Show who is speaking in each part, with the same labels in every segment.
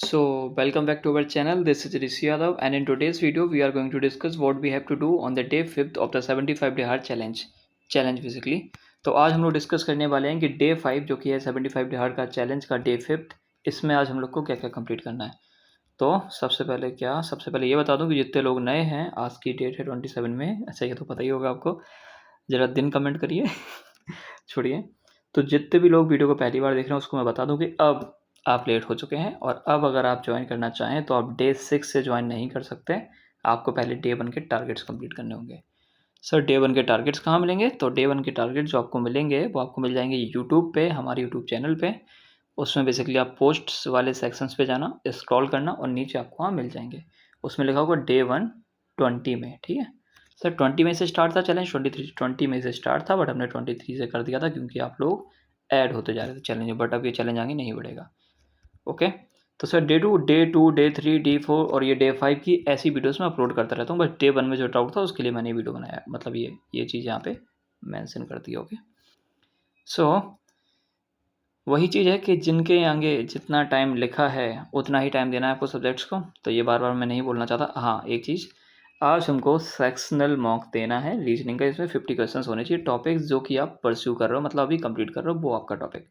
Speaker 1: So, welcome back to our channel. This is Rishi Yadav, and in today's video, we are going to discuss what we have to do on the day 5th of the 75 day hard challenge basically. तो आज हम लोग discuss करने वाले हैं कि day 5 जो कि है 75 डे हार्ड का चैलेंज का डे 5th, इसमें आज हम लोग को क्या क्या कंप्लीट करना है। तो सबसे पहले ये बता दूं कि जितने लोग नए हैं, आज की डेट है 27 में, अच्छा ये तो पता ही होगा आपको, ज़रा दिन कमेंट करिए छोड़िए। तो जितने भी लोग वीडियो को पहली बार देख रहे हैं उसको मैं बता दूं कि अब आप लेट हो चुके हैं, और अब अगर आप ज्वाइन करना चाहें तो आप डे 6 से ज्वाइन नहीं कर सकते। आपको पहले डे 1 के टारगेट्स कंप्लीट करने होंगे। सर डे 1 के टारगेट्स कहाँ मिलेंगे? तो डे 1 के टारगेट जो आपको मिलेंगे वो आपको मिल जाएंगे यूट्यूब पे, हमारे यूट्यूब चैनल पे। उसमें बेसिकली आप पोस्ट्स वाले सेक्शंस पे जाना, स्क्रॉल करना और नीचे आपको वहाँ मिल जाएंगे। उसमें लिखा होगा डे 1 20 में, ठीक है। सर 20 में से स्टार्ट था चैलेंज, 20 में से स्टार्ट था, बट हमने 23 से कर दिया था क्योंकि आप लोग ऐड होते जा रहे थे चैलेंज में, बट अब ये चैलेंज आगे नहीं बढ़ेगा। ओके। तो सर डे 2 डे 3 डे 4 और ये डे 5 की ऐसी वीडियोस मैं अपलोड करता रहता हूँ, बस डे 1 में जो डाउट था उसके लिए मैंने वीडियो बनाया, मतलब ये चीज़ यहाँ पे मेंशन कर दी। ओके। सो वही चीज़ है कि जिनके आगे जितना टाइम लिखा है उतना ही टाइम देना है आपको सब्जेक्ट्स को, तो ये बार बार मैं नहीं बोलना चाहता। हाँ, एक चीज़, आज हमको सेक्शनल मॉक देना है रीजनिंग का। इसमें 50 क्वेश्चंस होने चाहिए। टॉपिक्स जो कि आप परस्यू कर रहे हो, मतलब अभी कंप्लीट कर रहे हो, वो आपका टॉपिक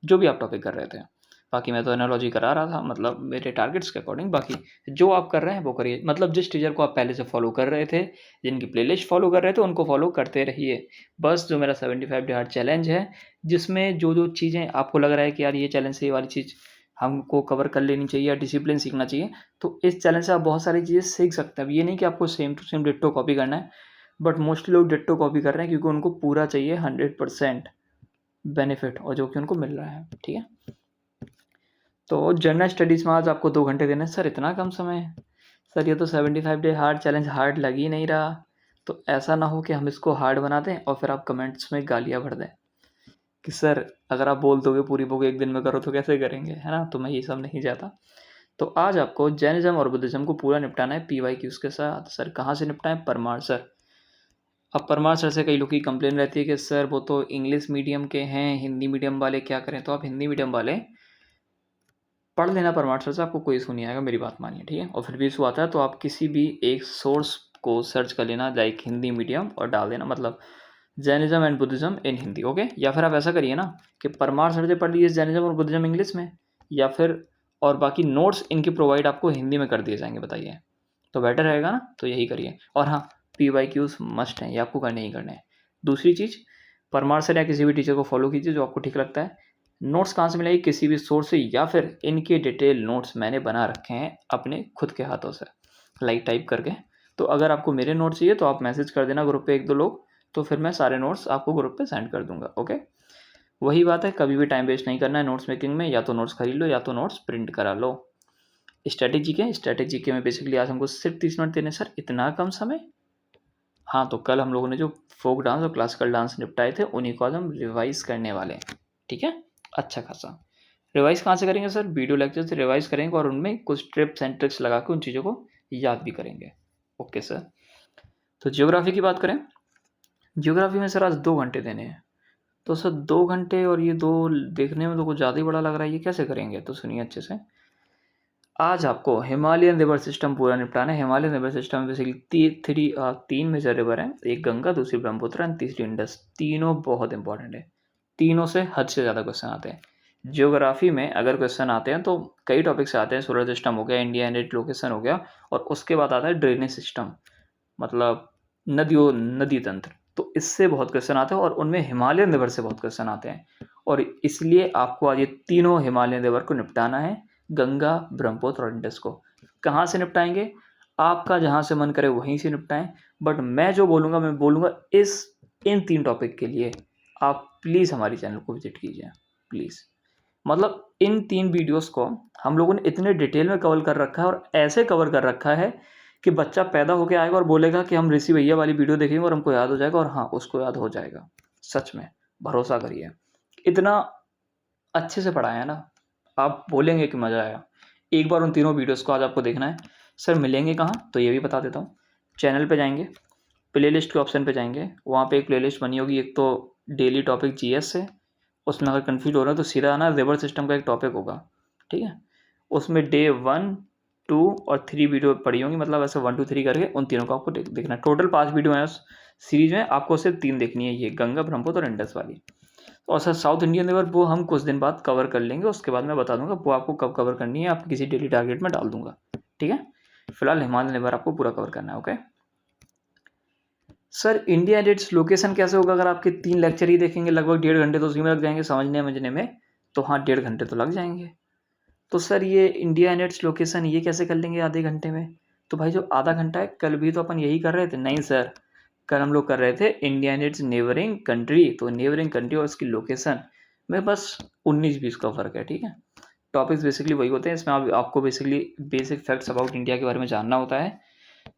Speaker 1: जो भी आप टॉपिक कर रहे थे। बाकी मैं तो एनालॉजी करा रहा था, मतलब मेरे टारगेट्स के अकॉर्डिंग। बाकी जो आप कर रहे हैं वो करिए, मतलब जिस टीचर को आप पहले से फॉलो कर रहे थे, जिनकी प्लेलिस्ट फॉलो कर रहे थे, उनको फॉलो करते रहिए। बस जो मेरा 75 डे हार्ड चैलेंज है, जिसमें जो चीज़ें आपको लग रहा है कि यार ये चैलेंज से ये वाली चीज़ हमको कवर कर लेनी चाहिए या डिसिप्लिन सीखना चाहिए, तो इस चैलेंज से आप बहुत सारी चीज़ें सीख सकते हैं। अब ये नहीं कि आपको same to same ditto copy करना है, बट मोस्टली लोग डिट्टो कॉपी कर रहे हैं क्योंकि उनको पूरा चाहिए 100% बेनिफिट, और जो कि उनको मिल रहा है, ठीक है। तो जनरल स्टडीज़ में आज आपको 2 घंटे देने हैं। सर इतना कम समय है? सर ये तो 75 डे हार्ड चैलेंज हार्ड लग ही नहीं रहा। तो ऐसा ना हो कि हम इसको हार्ड बना दें और फिर आप कमेंट्स में गालियाँ भर दें कि सर अगर आप बोल दोगे पूरी बुक एक दिन में करो तो कैसे करेंगे, है ना। तो मैं ये सब नहीं चाहता। तो आज आपको जैनिज्म और बुद्धिज्म को पूरा निपटाना है PYQs के साथ। सर कहाँ से निपटाएं? परमार सर। अब परमार सर से कई लोग की कंप्लेन रहती है कि सर वो तो इंग्लिश मीडियम के हैं, हिंदी मीडियम वाले क्या करें। तो आप हिंदी मीडियम वाले पढ़ लेना परमार सर से, आपको कोई इशू नहीं आएगा, मेरी बात मानिए, ठीक है। और फिर भी इशू आता है तो आप किसी भी एक सोर्स को सर्च कर लेना, लाइक हिंदी मीडियम, और डाल देना मतलब Jainism and Buddhism in Hindi. Okay. या फिर आप ऐसा करिए ना कि परमार सर से पढ़ लीजिए जैनिज्म और बुद्धिज्म इंग्लिश में, या फिर और बाकी नोट्स इनके प्रोवाइड आपको हिंदी में कर दिए जाएंगे, बताइए तो बेटर रहेगा ना। तो यही करिए। और हाँ, PYQs मस्ट हैं, ये आपको करने ही करने हैं। दूसरी चीज़, परमार सर या किसी भी टीचर को फॉलो कीजिए जो आपको ठीक लगता है। नोट्स कहाँ से मिलेगी? किसी भी सोर्स से, या फिर इनके डिटेल नोट्स मैंने बना रखे हैं अपने खुद के हाथों से, लाइक टाइप करके। तो अगर आपको मेरे नोट्स चाहिए तो आप मैसेज कर देना ग्रुप पे 1-2 लोग, तो फिर मैं सारे नोट्स आपको ग्रुप पे सेंड कर दूंगा। ओके। वही बात है, कभी भी टाइम वेस्ट नहीं करना है नोट्स मेकिंग में। या तो नोट्स खरीद लो या तो नोट्स प्रिंट करा लो। स्ट्रैटेजी के में बेसिकली आज हमको सिर्फ 30 मिनट देने। सर इतना कम समय? हाँ, तो कल हम लोगों ने जो फोक डांस और क्लासिकल डांस निपटाए थे उन्हीं को आज हम रिवाइज करने वाले हैं, ठीक है। अच्छा खासा रिवाइज कहाँ से करेंगे सर? वीडियो लेक्चर से रिवाइज करेंगे और उनमें कुछ टिप्स एंड ट्रिक्स लगा के उन चीज़ों को याद भी करेंगे। Okay sir. तो जियोग्राफी की बात करें, जियोग्राफी में सर आज 2 घंटे देने हैं। तो सर 2 घंटे और ये 2 देखने में तो कुछ ज़्यादा ही बड़ा लग रहा है, ये कैसे करेंगे? तो सुनिए अच्छे से। आज आपको हिमालयन रिवर सिस्टम पूरा निपटाना है। हिमालयन रिवर सिस्टम में बेसिकली 3 मेजर रिवर हैं, एक गंगा, दूसरी ब्रह्मपुत्र एंड तीसरी इंडस। तीनों बहुत इंपॉर्टेंट है, तीनों से हद से ज़्यादा क्वेश्चन आते हैं जियोग्राफी में। अगर क्वेश्चन आते हैं तो कई टॉपिक से आते हैं। सोलर सिस्टम हो गया, इंडिया एंड लोकेशन हो गया, और उसके बाद आता है ड्रेनेज सिस्टम, मतलब नदी तंत्र। तो इससे बहुत क्वेश्चन आते हैं और उनमें हिमालयन रिवर से बहुत क्वेश्चन आते हैं, और इसलिए आपको आज ये तीनों हिमालयन रिवर को निपटाना है, गंगा, ब्रह्मपुत्र और इंडस को। कहाँ से निपटाएंगे? आपका जहाँ से मन करे वहीं से निपटाएं, बट मैं जो बोलूँगा मैं बोलूँगा इन 3 टॉपिक के लिए आप प्लीज़ हमारी चैनल को विजिट कीजिए, प्लीज़। मतलब इन 3 वीडियोस को हम लोगों ने इतने डिटेल में कवर कर रखा है, और ऐसे कवर कर रखा है कि बच्चा पैदा होके आएगा और बोलेगा कि हम ऋषि भैया वाली वीडियो देखेंगे और हमको याद हो जाएगा, और हाँ, उसको याद हो जाएगा। सच में भरोसा करिए, इतना अच्छे से पढ़ाया है ना, आप बोलेंगे कि मज़ा आया। एक बार उन तीनों वीडियोस को आज आपको देखना है। सर मिलेंगे कहाँ? तो ये भी बता देता हूँ। चैनल पे जाएंगे, प्लेलिस्ट के ऑप्शन पे जाएंगे, वहाँ पे एक प्लेलिस्ट बनी होगी, एक तो डेली टॉपिक GS से, उसमें अगर कन्फ्यूज हो रहा है तो सीधा आना, रिवर सिस्टम का एक टॉपिक होगा, ठीक है। उसमें डे 1, 2 और 3 वीडियो पड़ी होंगी, मतलब ऐसे 1, 2, 3 करके उन तीनों को आपको देखना है। टोटल 5 वीडियो हैं उस सीरीज में, आपको सिर्फ 3 देखनी है, ये गंगा, ब्रह्मपुत्र और इंडस वाली। और सर साउथ इंडियन रिवर वो हम कुछ दिन बाद कवर कर लेंगे, उसके बाद मैं बता दूंगा वो आपको कब कवर करनी है, आपको किसी डेली टारगेट में डाल दूंगा, ठीक है। फिलहाल हिमालयन रिवर आपको पूरा कवर करना है, okay. Sir India and its location कैसे होगा, अगर आपके 3 लेक्चर ही देखेंगे लगभग 1.5 घंटे तो उसी में लग जाएंगे समझने में, तो हाँ 1.5 घंटे तो लग जाएंगे। तो सर ये इंडिया एंड इट्स लोकेशन ये कैसे कर लेंगे आधे घंटे में? तो भाई जो आधा घंटा है, कल भी तो अपन यही कर रहे थे। नहीं सर, कल हम लोग कर रहे थे India and it's neighbouring country, तो नेबरिंग कंट्री और उसकी लोकेशन में बस 19-20 का फर्क है, ठीक है। टॉपिक्स बेसिकली वही होते हैं, इसमें आपको basically basic facts about India के बारे में जानना होता है,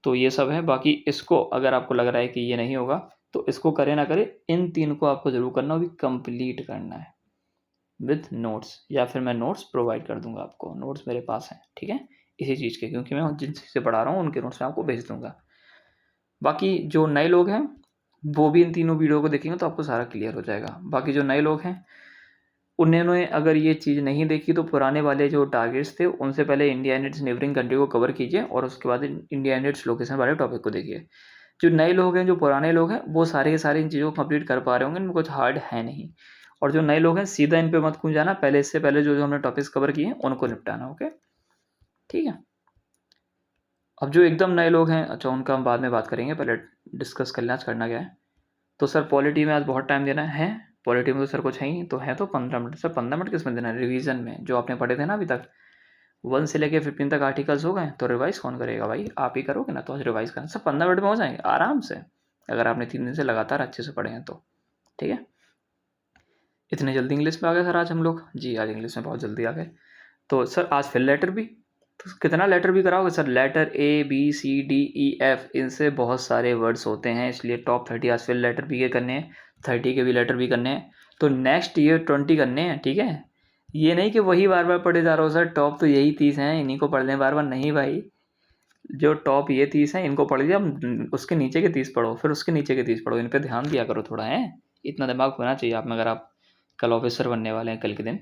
Speaker 1: तो ये सब है। बाकी इसको अगर आपको लग रहा है कि ये नहीं होगा तो इसको करे ना करे, इन 3 को आपको जरूर करना, वो भी कंप्लीट करना है विद नोट्स, या फिर मैं नोट्स प्रोवाइड कर दूंगा आपको, नोट्स मेरे पास हैं, ठीक है, इसी चीज़ के, क्योंकि मैं जिन चीज़ से पढ़ा रहा हूँ उनके नोट्स मैं आपको भेज दूंगा। बाकी जो नए लोग हैं वो भी इन तीनों वीडियो को देखेंगे तो आपको सारा क्लियर हो जाएगा। बाकी जो नए लोग हैं उन्होंने अगर ये चीज़ नहीं देखी तो पुराने वाले जो टारगेट्स थे उनसे पहले India and it's neighbouring country को कवर कीजिए और उसके बाद इंडिया एंड इट्स लोकेशन वाले टॉपिक को देखिए। जो नए लोग हैं, जो पुराने लोग हैं, वो सारे के सारे इन चीज़ों को कंप्लीट कर पा रहे होंगे, इनमें कुछ हार्ड है नहीं। और जो नए लोग हैं सीधा इन पे मत कूद जाना, पहले इससे पहले जो जो हमने टॉपिक्स कवर किए हैं उनको निपटाना, ओके, ठीक है। अब जो एकदम नए लोग हैं, अच्छा उनका हम बाद में बात करेंगे, पहले डिस्कस कर लें आज करना क्या है। तो सर पॉलिटी में आज बहुत टाइम देना है, पॉलिटी में तो सर कुछ है ही नहीं, तो है तो 15 मिनट। सर 15 मिनट किस में देना है? रिवीजन में जो आपने पढ़े थे ना अभी तक, 1 से लेके 15 तक आर्टिकल्स हो गए, तो रिवाइज कौन करेगा भाई? आप ही करोगे ना, तो आज रिवाइज करना। सर 15 मिनट में हो जाएंगे आराम से, अगर आपने 3 दिन से लगातार अच्छे से पढ़े हैं तो, ठीक है। इतने जल्दी इंग्लिश में आ गए सर आज हम लोग? जी आज इंग्लिश में बहुत जल्दी आ गए। तो सर आज फिर लेटर भी, तो कितना लेटर भी कराओगे सर? लेटर ABCDEF, इनसे बहुत सारे वर्ड्स होते हैं, इसलिए टॉप 30 आज फिर लेटर बी के करने हैं, 30 के भी लेटर भी करने हैं, तो नेक्स्ट ईयर 20 करने हैं, ठीक है। ये नहीं कि वही बार बार पढ़े जा रहा हो सर, टॉप तो यही 30 हैं, इन्हीं को पढ़ लें बार बार, नहीं भाई। जो टॉप ये 30 हैं इनको पढ़ लिया, उसके नीचे के 30 पढ़ो, फिर उसके नीचे के 30 पढ़ो, इन पे ध्यान दिया करो थोड़ा, है इतना दिमाग होना चाहिए आप में, अगर आप कल ऑफिसर बनने वाले हैं कल के दिन।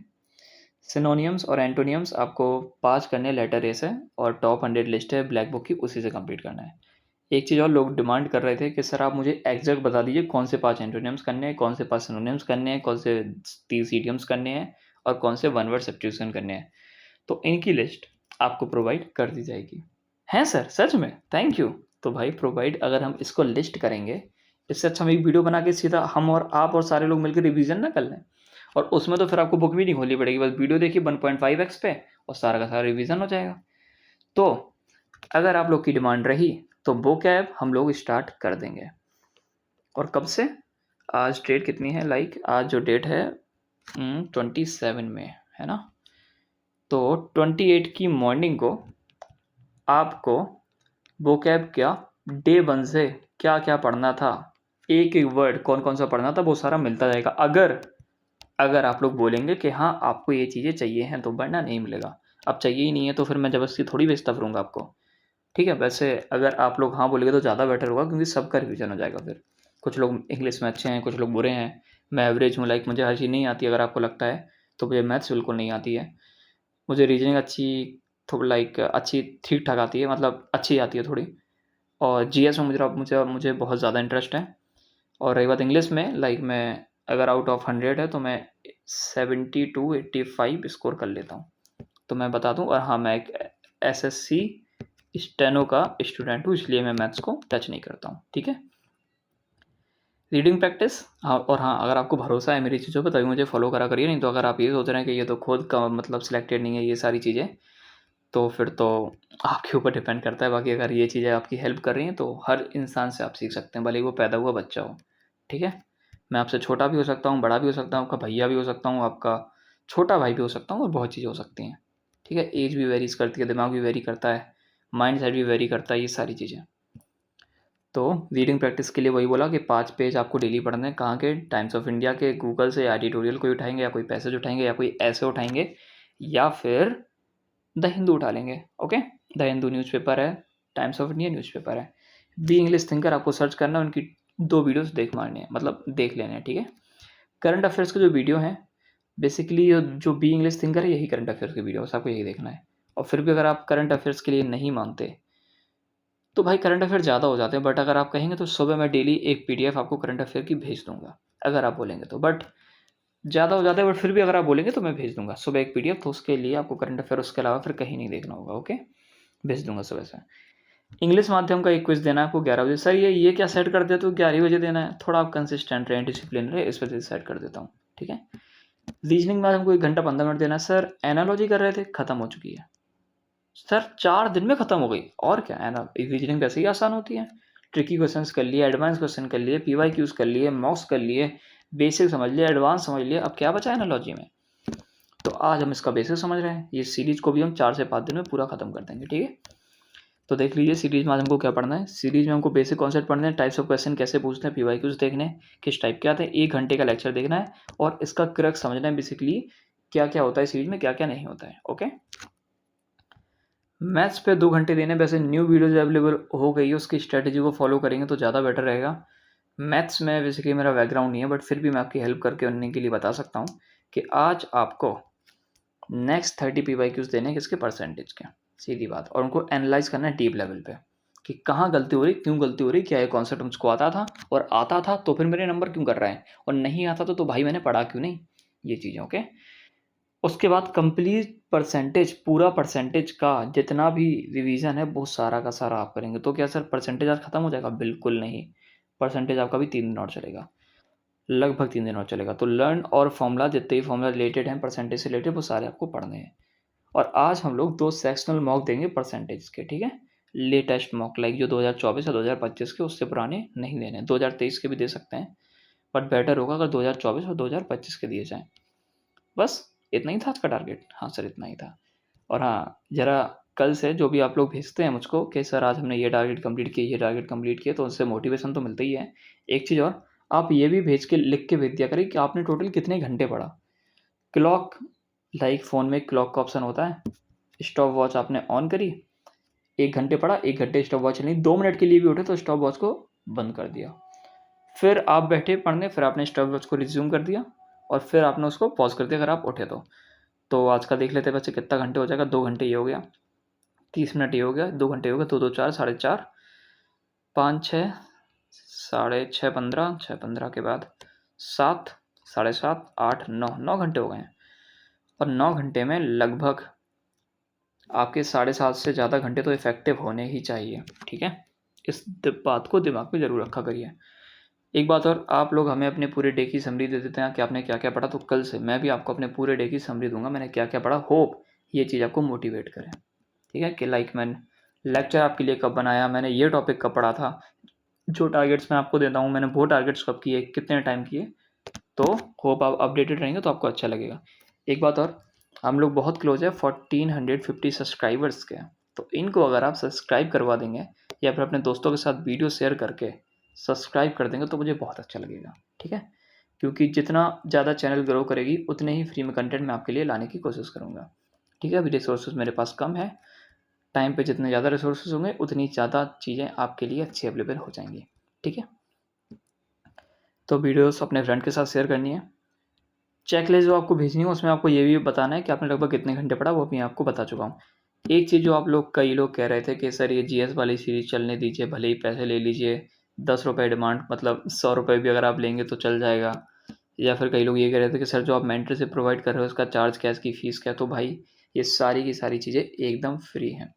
Speaker 1: सिनोनियम्स और एंटोनियम्स आपको 5 करने लेटर ए से, और टॉप 100 लिस्ट है ब्लैक बुक की, उसी से कंप्लीट करना है। एक चीज़ और लोग डिमांड कर रहे थे कि सर आप मुझे एग्जैक्ट बता दीजिए कौन से 5 एंटोनियम्स करने हैं, कौन से 5 सिनोनियम्स करने हैं, कौन से 30 इडियम्स करने हैं, और कौन से वन वर्ड सब्स्टिट्यूशन करने हैं। तो इनकी लिस्ट आपको प्रोवाइड कर दी जाएगी। हैं सर सच में? Thank you. तो भाई प्रोवाइड, अगर हम इसको लिस्ट करेंगे, इससे अच्छा हम एक वीडियो बना के सीधा हम और आप और सारे लोग मिलकर रिवीजन ना कर लें, और उसमें तो फिर आपको बुक भी नहीं खोलनी पड़ेगी, बस वीडियो देखिए 1.5x पे और सारा का सारा रिवीजन हो जाएगा। तो अगर आप लोग की डिमांड रही तो बुक ऐप हम लोग स्टार्ट कर देंगे। और कब से? आज डेट कितनी है, आज जो डेट है 27 में है ना, तो 28 की मॉर्निंग को आपको बुक ऐप क्या डे 1 से क्या क्या पढ़ना था, एक एक वर्ड कौन कौन सा पढ़ना था, वो सारा मिलता जाएगा। अगर आप लोग बोलेंगे कि हाँ आपको ये चीज़ें चाहिए हैं, तो वरना नहीं मिलेगा। अब चाहिए ही नहीं है तो फिर मैं ज़बरदस्ती थोड़ी भेजता फिरूँगा आपको, ठीक है। वैसे अगर आप लोग हाँ बोलेंगे तो ज़्यादा बेटर होगा, क्योंकि सबका रिवीजन हो जाएगा फिर। कुछ लोग इंग्लिश में अच्छे हैं, कुछ लोग बुरे हैं, मैं एवरेज हूँ, मुझे हर चीज़ नहीं आती अगर आपको लगता है, तो मुझे मैथ्स बिल्कुल नहीं आती है, मुझे रीजनिंग अच्छी थोड़ी अच्छी ठीक ठाक आती है, मतलब अच्छी आती है थोड़ी, और जीएस में मुझे मुझे बहुत ज़्यादा इंटरेस्ट है। और रही बात इंग्लिश में, मैं अगर आउट ऑफ 100 है तो मैं 70 to 85 स्कोर कर लेता हूँ, तो मैं बता दूँ। और हाँ मैं एक SSC स्टेनो का स्टूडेंट हूँ, इसलिए मैं मैथ्स को टच नहीं करता हूँ, ठीक है। रीडिंग प्रैक्टिस, हाँ, और हाँ अगर आपको भरोसा है मेरी चीज़ों पर तभी मुझे फॉलो करा करिए, नहीं तो अगर आप ये सोच रहे हैं कि ये तो खुद का मतलब सिलेक्टेड नहीं है ये सारी चीज़ें, तो फिर तो आपके ऊपर डिपेंड करता है। बाकी अगर ये चीज़ें आपकी हेल्प कर रही हैं तो हर इंसान से आप सीख सकते हैं, भले ही वो पैदा हुआ बच्चा हो, ठीक है। मैं आपसे छोटा भी हो सकता हूँ, बड़ा भी हो सकता हूँ, आपका भैया भी हो सकता हूँ, आपका छोटा भाई भी हो सकता हूँ, और बहुत चीज़ें हो सकती हैं, ठीक है। एज भी वेरीज करती है, दिमाग भी वेरी करता है, माइंड सेट भी वेरी करता है, ये सारी चीज़ें। तो रीडिंग प्रैक्टिस के लिए वही बोला कि 5 पेज आपको डेली पढ़ने हैं, कहाँ के? टाइम्स ऑफ इंडिया के, गूगल से एडिटोरियल कोई उठाएंगे, या कोई पैसेज उठाएंगे, या कोई ऐसे उठाएंगे, या फिर द हिंदू उठा लेंगे, ओके। द हिंदू न्यूज़पेपर है, टाइम्स ऑफ इंडिया न्यूज़पेपर है। बी इंग्लिश थिंकर आपको सर्च करना है, उनकी 2 वीडियोस देख मारने हैं, मतलब देख लेने हैं, ठीक है। करंट अफेयर्स के जो वीडियो हैं, बेसिकली जो बी इंग्लिश थिंकर है यही करंट अफेयर्स की वीडियो, बस आपको यही देखना है। और फिर भी अगर आप करंट अफेयर्स के लिए नहीं मानते तो भाई करंट अफेयर ज़्यादा हो जाते हैं, बट अगर आप कहेंगे तो सुबह मैं डेली एक PDF आपको करंट अफेयर की भेज दूंगा, अगर आप बोलेंगे तो। बट ज़्यादा हो जाता है, बट फिर भी अगर आप बोलेंगे तो मैं भेज दूंगा सुबह एक PDF, तो उसके लिए आपको करंट अफेयर उसके अलावा फिर कहीं नहीं देखना होगा। ओके, भेज दूंगा सुबह से। इंग्लिश माध्यम का एक क्विज देना है आपको 11 बजे। सर ये क्या सेट कर दिया तो 11 बजे देना है, थोड़ा आप कंसिस्टेंट रहें, डिसिप्लिन रहे, इस वजह से सेट कर देता हूँ, ठीक है। रीजनिंग में हमको 1 घंटा 15 मिनट देना है। सर एनालॉजी कर रहे थे, खत्म हो चुकी है सर, 4 दिन में खत्म हो गई। और क्या है ना, रीजनिंग वैसे ही आसान होती है। ट्रिकी क्वेश्चंस कर लिए, एडवांस क्वेश्चन कर लिए, PYQs कर लिए, मॉक्स कर लिए, बेसिक समझ लिए, एडवांस समझ लिए, अब क्या बचा एनालॉजी में। तो आज हम इसका बेसिक समझ रहे हैं, ये सीरीज को भी हम 4 से 5 दिन में पूरा खत्म कर देंगे, ठीक है। तो देख लीजिए सीरीज में आज हमको क्या पढ़ना है। सीरीज में हमको बेसिक कॉन्सेप्ट पढ़ने हैं, टाइप्स ऑफ क्वेश्चन कैसे पूछते हैं, PYQs देखने हैं, किस टाइप के आते हैं, 1 घंटे का लेक्चर देखना है और इसका क्रक्स समझना है बेसिकली, क्या क्या होता है सीरीज में, क्या क्या नहीं होता है। ओके, मैथ्स पे 2 घंटे देने। वैसे न्यू वीडियोज अवेलेबल हो गई है, उसकी स्ट्रेटेजी को फॉलो करेंगे तो ज़्यादा बेटर रहेगा। मैथ्स में बेसिकली मेरा बैकग्राउंड नहीं है, बट फिर भी मैं आपकी हेल्प करके उन्ने के लिए बता सकता हूँ कि आज आपको नेक्स्ट 30 PYQs देने किसके, परसेंटेज के, सीधी बात। और उनको एनालाइज करना है डीप लेवल पे कि कहाँ गलती हो रही, क्यों गलती हो रही, क्या ये कॉन्सेप्ट मुझको आता था, और आता था तो फिर मेरे नंबर क्यों कर रहे हैं, और नहीं आता तो भाई मैंने पढ़ा क्यों नहीं, ये चीज़ें। ओके, उसके बाद कंप्लीट परसेंटेज, पूरा परसेंटेज का जितना भी रिवीजन है वो सारा का सारा आप करेंगे। तो क्या सर परसेंटेज आज खत्म हो जाएगा, बिल्कुल नहीं। परसेंटेज आपका भी 3 दिन और चलेगा, लगभग 3 दिन और चलेगा। तो लर्न और फॉर्मूला, जितने भी फॉर्मूला रिलेटेड हैं परसेंटेज से रिलेटेड, वो सारे आपको पढ़ने हैं। और आज हम लोग 2 सेक्शनल मॉक देंगे परसेंटेज के, ठीक है। लेटेस्ट मॉक, लाइक जो 2024 या 2025 के, उससे पुराने नहीं देने। 2023 के भी दे सकते हैं, बट बेटर होगा अगर 2024 और 2025 के दिए जाएँ। बस इतना ही था आज का टारगेट। हाँ सर, इतना ही था। और हाँ, ज़रा कल से जो भी आप लोग भेजते हैं मुझको कि सर आज हमने ये टारगेट कंप्लीट किया, ये टारगेट कंप्लीट किया, तो उससे मोटिवेशन तो मिलता ही है। एक चीज़ और, आप ये भी भेज के लिख के भेज दिया करिए कि आपने टोटल कितने घंटे पढ़ा। क्लॉक, लाइक फ़ोन में क्लॉक का ऑप्शन होता है, स्टॉप वॉच आपने ऑन करी, 1 घंटे पढ़ा, 1 घंटे स्टॉप वॉच चली, 2 मिनट के लिए भी उठे तो स्टॉप वॉच को बंद कर दिया। फिर आप बैठे पढ़ने, फिर आपने स्टॉप वॉच को रिज्यूम कर दिया और फिर आपने उसको पॉज कर दिया अगर आप उठे तो आज का देख लेते हैं बच्चे कितना घंटे हो जाएगा। 2 घंटे ये हो गया, 30 मिनट ये हो गया, 2 घंटे हो गया, 2 2 4 4.5, 5 6, 6.5 15, 6 15 के बाद 7, 7.5, 8 9, 9 घंटे हो गए हैं। और 9 घंटे में लगभग आपके 7.5 से ज़्यादा घंटे तो इफेक्टिव होने ही चाहिए, ठीक है। इस बात को दिमाग में ज़रूर रखा करिए। एक बात और, आप लोग हमें अपने पूरे डे की समरी दे देते हैं कि आपने क्या क्या पढ़ा, तो कल से मैं भी आपको अपने पूरे डे की समरी दूंगा, मैंने क्या क्या पढ़ा। होप ये चीज़ आपको मोटिवेट करे, ठीक है। कि लाइक मैंने लेक्चर आपके लिए कब बनाया, मैंने ये टॉपिक कब पढ़ा था, जो टारगेट्स मैं आपको देता हूँ मैंने वो टारगेट्स कब किए, कितने टाइम किए। तो होप आप अपडेटेड रहेंगे तो आपको अच्छा लगेगा। एक बात और, हम लोग बहुत क्लोज है 1450 सब्सक्राइबर्स के, तो इनको अगर आप सब्सक्राइब करवा देंगे या फिर अपने दोस्तों के साथ वीडियो शेयर करके सब्सक्राइब कर देंगे तो मुझे बहुत अच्छा लगेगा, ठीक है। क्योंकि जितना ज़्यादा चैनल ग्रो करेगी उतने ही फ्री में कंटेंट मैं आपके लिए लाने की कोशिश करूँगा, ठीक है। अभी रिसोर्सेज मेरे पास कम है, टाइम पे जितने ज़्यादा रिसोर्सेज होंगे उतनी ज़्यादा चीज़ें आपके लिए अच्छी अवेलेबल हो जाएंगी, ठीक है। तो वीडियोस अपने फ्रेंड के साथ शेयर करनी है। चेकलिस्ट जो आपको भेजनी है उसमें आपको ये भी बताना है कि आपने लगभग कितने घंटे पढ़ा, वो भी आपको बता चुका हूँ। एक चीज़ जो आप लोग, कई लोग कह रहे थे कि सर ये GS वाली सीरीज चलने दीजिए, भले ही पैसे ले लीजिए, 10 रुपये डिमांड, मतलब 100 रुपये भी अगर आप लेंगे तो चल जाएगा। या फिर कई लोग ये कह रहे थे कि सर जो आप मेंटरशिप प्रोवाइड कर रहे हो उसका चार्ज क्या है, इसकी फ़ीस क्या है। तो भाई ये सारी की सारी चीज़ें एकदम फ्री हैं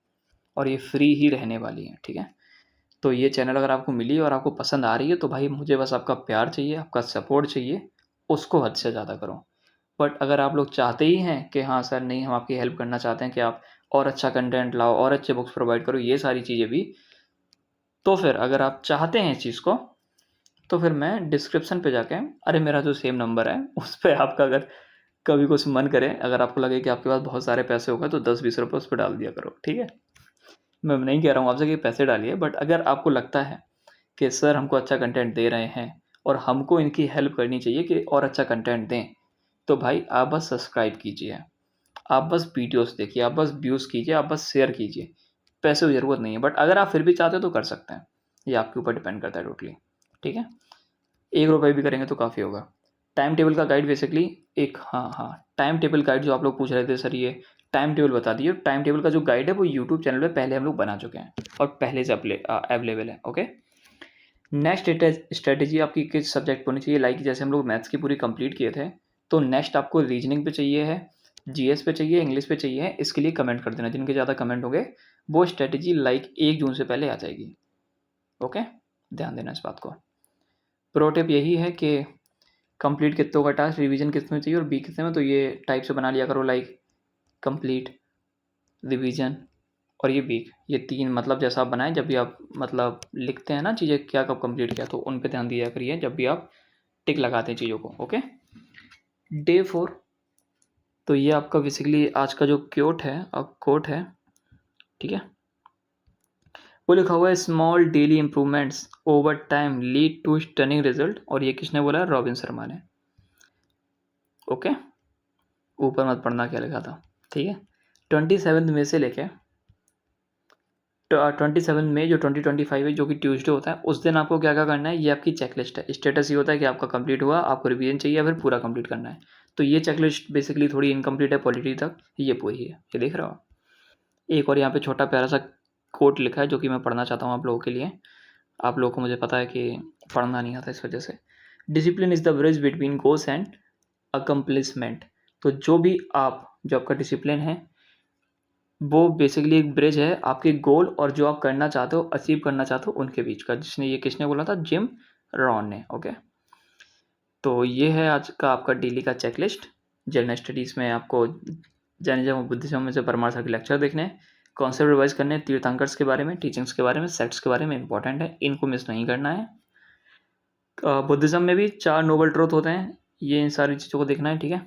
Speaker 1: और ये फ्री ही रहने वाली हैं, ठीक है। तो ये चैनल अगर आपको मिली और आपको पसंद आ रही है तो भाई मुझे बस आपका प्यार चाहिए, आपका सपोर्ट चाहिए, उसको हद से ज़्यादा करो। बट अगर आप लोग चाहते ही हैं कि हाँ सर नहीं, हम आपकी हेल्प करना चाहते हैं कि आप और अच्छा कंटेंट लाओ और अच्छे बुक्स प्रोवाइड करो, ये सारी चीज़ें भी, तो फिर अगर आप चाहते हैं इस चीज़ को तो फिर मैं डिस्क्रिप्शन पे जाके, अरे मेरा जो सेम नंबर है उस पर आपका अगर कभी कुछ मन करे, अगर आपको लगे कि आपके पास बहुत सारे पैसे हो गए तो 10-20 रुपये उस पर डाल दिया करो, ठीक है। मैं नहीं कह रहा हूँ आपसे कि पैसे डालिए, बट अगर आपको लगता है कि सर हमको अच्छा कंटेंट दे रहे हैं और हमको इनकी हेल्प करनी चाहिए कि और अच्छा कंटेंट दें, तो भाई आप बस सब्सक्राइब कीजिए, आप बस वीडियोस देखिए, आप बस व्यूज़ कीजिए, आप बस शेयर कीजिए। पैसे की ज़रूरत नहीं है, बट अगर आप फिर भी चाहते हो तो कर सकते हैं, ये आपके ऊपर डिपेंड करता है टोटली, ठीक है। 1 रुपये भी करेंगे तो काफ़ी होगा। टाइम टेबल का गाइड बेसिकली एक, हाँ हाँ, टाइम टेबल गाइड जो आप लोग पूछ रहे थे सर ये टाइम टेबल बता दिए। टाइम टेबल का जो गाइड है वो यूट्यूब चैनल पे पहले हम लोग बना चुके हैं और पहले से अवेलेबल है। ओके, नेक्स्ट स्ट्रेटेजी आपकी किस सब्जेक्ट होनी चाहिए, लाइक जैसे हम लोग मैथ्स की पूरी कंप्लीट किए थे, तो नेक्स्ट आपको रीजनिंग पे चाहिए है, जीएस पे चाहिए, इंग्लिश पे चाहिए है। इसके लिए कमेंट कर देना, जिनके ज़्यादा कमेंट होंगे वो स्ट्रेटेजी लाइक 1 जून से पहले आ जाएगी। ओके, ध्यान देना इस बात को। प्रो टिप यही है कि कंप्लीट कितनों का टास्क, रिवीजन कितने में चाहिए और बी कितने में, तो ये टाइप से बना लिया करो, लाइक कंप्लीट, रिवीजन और ये वीक, ये 3 मतलब जैसा आप बनाएं जब भी आप मतलब लिखते हैं ना चीज़ें क्या कब कंप्लीट किया, तो उन पे ध्यान दिया करिए जब भी आप टिक लगाते हैं चीज़ों को। ओके, डे 4, तो ये आपका बेसिकली आज का जो कोट है, अब कोट है, ठीक है, वो लिखा हुआ है small daily improvements over time lead to stunning result, और ये किसने बोला, रॉबिन शर्मा ने। ओके, ऊपर मत पढ़ना क्या लिखा था, ठीक है। 27 मई से लेके 27 मई जो 2025 है, जो कि ट्यूसडे होता है, उस दिन आपको क्या क्या करना है, ये आपकी चेकलिस्ट है। स्टेटस ये होता है कि आपका कंप्लीट हुआ, आपको रिवीजन चाहिए या फिर पूरा कंप्लीट करना है। तो ये चेकलिस्ट बेसिकली थोड़ी इनकम्प्लीट है पॉलिटी तक, ये पूरी है, ये देख रहे हो। एक और यहाँ पे छोटा प्यारा सा कोट लिखा है जो कि मैं पढ़ना चाहता हूँ आप लोगों के लिए। आप लोगों को मुझे पता है कि पढ़ना नहीं आता, इस वजह से। Discipline is the bridge between goals and accomplishment. तो जो आपका डिसिप्लिन है वो बेसिकली एक ब्रिज है आपके गोल और जो आप करना चाहते हो, अचीव करना चाहते हो, उनके बीच का। ये किसने बोला था, जिम रॉन ने। ओके, तो ये है आज का आपका डेली का चेकलिस्ट। जनरल स्टडीज़ में आपको जैनिज्म और बुद्धिज्म में से परमार सर के लेक्चर देखने हैं, कॉन्सेप्ट रिवाइज करने हैं, तीर्थंकर्स के बारे में, टीचिंग्स के बारे में, सेक्ट्स के बारे में, इंपॉर्टेंट है, इनको मिस नहीं करना है। बुद्धिज्म में भी 4 नोबल ट्रूथ होते हैं, ये इन सारी चीज़ों को देखना है, ठीक है।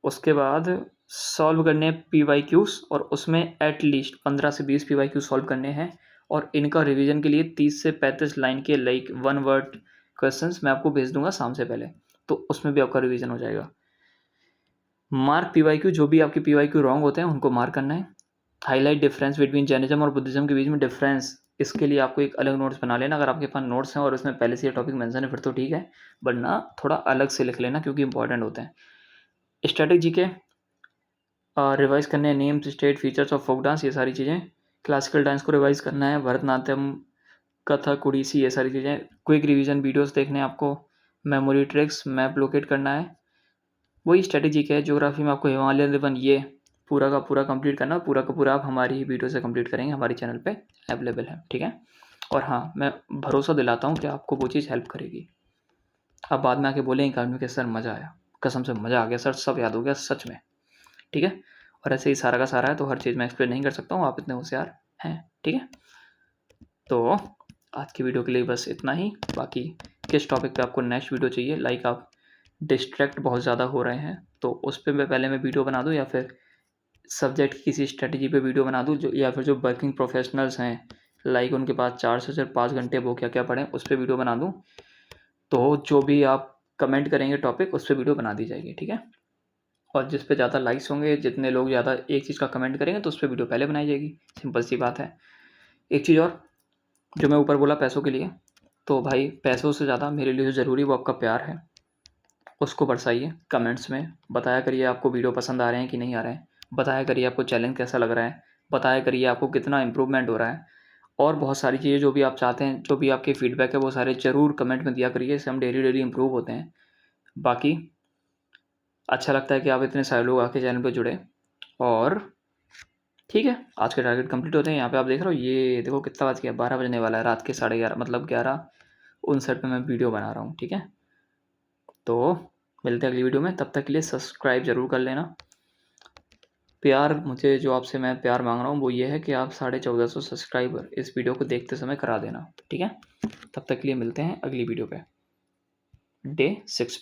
Speaker 1: उसके बाद सॉल्व करने हैं PYQs, और उसमें एटलीस्ट 15 से 20 PYQ सॉल्व करने हैं, और इनका रिवीजन के लिए 30 से 35 लाइन के लाइक 1 वर्ड क्वेश्चंस मैं आपको भेज दूंगा शाम से पहले, तो उसमें भी आपका रिवीजन हो जाएगा। मार्क PYQ, जो भी आपके PYQ रॉन्ग होते हैं उनको मार्क करना है। हाईलाइट डिफरेंस बिटवीन जैनिज्म और बुद्धिज्म के बीच में डिफरेंस, इसके लिए आपको एक अलग नोट्स बना लेना। अगर आपके पास नोट्स हैं और उसमें पहले से ये टॉपिक मेंशन है फिर तो ठीक है, वरना थोड़ा अलग से लिख लेना क्योंकि इंपॉर्टेंट होते हैं। स्ट्रेटेजी के रिवाइज करने हैं, names, state, features of folk dance, ये सारी चीज़ें। क्लासिकल डांस को रिवाइज करना है, भरतनाट्यम, कथक, उड़ीसी, ये सारी चीज़ें। क्विक रिवीजन वीडियोस देखने हैं आपको। मेमोरी ट्रिक्स, मैप लोकेट करना है, वही स्ट्रेटेजी है। ज्योग्राफी में आपको हिमालयन रिवन, ये पूरा का पूरा कंप्लीट करना, पूरा का पूरा आप हमारी ही वीडियो से कंप्लीट करेंगे, हमारी चैनल पे अवेलेबल है, ठीक है। और हाँ, मैं भरोसा दिलाता हूँ कि आपको वो चीज़ हेल्प करेगी। आप बाद में आके बोलेंगे कानून के सर मज़ा आया, कसम से मज़ा आ गया सर, सब याद हो गया सच में, ठीक है। और ऐसे ही सारा का सारा है, तो हर चीज़ मैं एक्सप्लेन नहीं कर सकता हूँ, आप इतने होशियार हैं, ठीक है। तो आज की वीडियो के लिए बस इतना ही। बाकी किस टॉपिक पे आपको नेक्स्ट वीडियो चाहिए, लाइक आप डिस्ट्रैक्ट बहुत ज़्यादा हो रहे हैं, तो उस पर मैं वीडियो बना दूँ, या फिर सब्जेक्ट की किसी स्ट्रेटजी पे वीडियो बना दूँ, जो या फिर जो वर्किंग प्रोफेशनल्स हैं, लाइक उनके पास 4 से 5 घंटे, वो क्या क्या पढ़ें, उस पर वीडियो बना दूँ। तो जो भी आप कमेंट करेंगे टॉपिक, उस पर वीडियो बना दी जाएगी, ठीक है। और जिस पे ज़्यादा लाइक्स होंगे, जितने लोग ज़्यादा एक चीज़ का कमेंट करेंगे, तो उस पर वीडियो पहले बनाई जाएगी, सिंपल सी बात है। एक चीज़ और, जो मैं ऊपर बोला पैसों के लिए, तो भाई पैसों से ज़्यादा मेरे लिए जो ज़रूरी वो आपका प्यार है, उसको बरसाइए कमेंट्स में। बताया करिए आपको वीडियो पसंद आ रहे हैं कि नहीं आ रहे हैं, बताया करिए आपको चैलेंज कैसा लग रहा है, बताया करिए आपको कितना इम्प्रूवमेंट हो रहा है, और बहुत सारी चीज़ें जो भी आप चाहते हैं, जो भी आपके फीडबैक है, वो सारे ज़रूर कमेंट में दिया करिए, इससे हम डेली इम्प्रूव होते हैं। बाकी अच्छा लगता है कि आप इतने सारे लोग आके चैनल पर जुड़े, और ठीक है, आज के टारगेट कंप्लीट होते हैं। यहाँ पे आप देख रहे हो, ये देखो कितना बज गया, 12 बजने वाला है, रात के 11:30, मतलब 11:59 पे मैं वीडियो बना रहा हूँ, ठीक है। तो मिलते हैं अगली वीडियो में, तब तक के लिए सब्सक्राइब ज़रूर कर लेना। प्यार, मुझे जो आपसे मैं प्यार मांग रहा हूँ वो ये है कि आप 1450 सब्सक्राइबर इस वीडियो को देखते समय करा देना, ठीक है। तब तक के लिए मिलते हैं अगली वीडियो पे, डे 6।